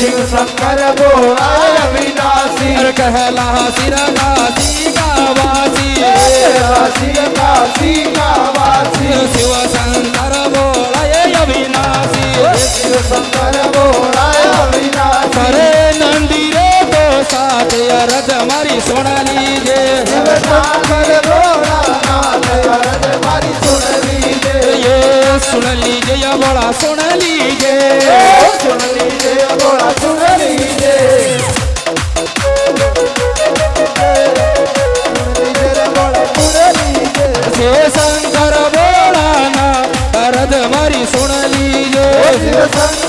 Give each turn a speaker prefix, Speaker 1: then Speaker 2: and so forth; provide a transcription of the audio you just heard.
Speaker 1: शिव शंकर भोला अविनाशी
Speaker 2: कहला सिर काशी का वासी
Speaker 1: काशी का वासी
Speaker 2: शिव शंकर भोला अविनाशी
Speaker 1: शिव शंकर भोला अविनाशी
Speaker 2: अरे नंदी रे तो साथ अरज मारी सुन लीजे
Speaker 1: शिव शंकर भोला नाथ अरज मारी सुन लीजे
Speaker 2: ये सुन लीजे या बड़ा सुन लीजे
Speaker 1: बोला सुन लीजे
Speaker 2: शिव शंकर भोला ना अरज मारी सुन लीजे
Speaker 1: शिव शंकर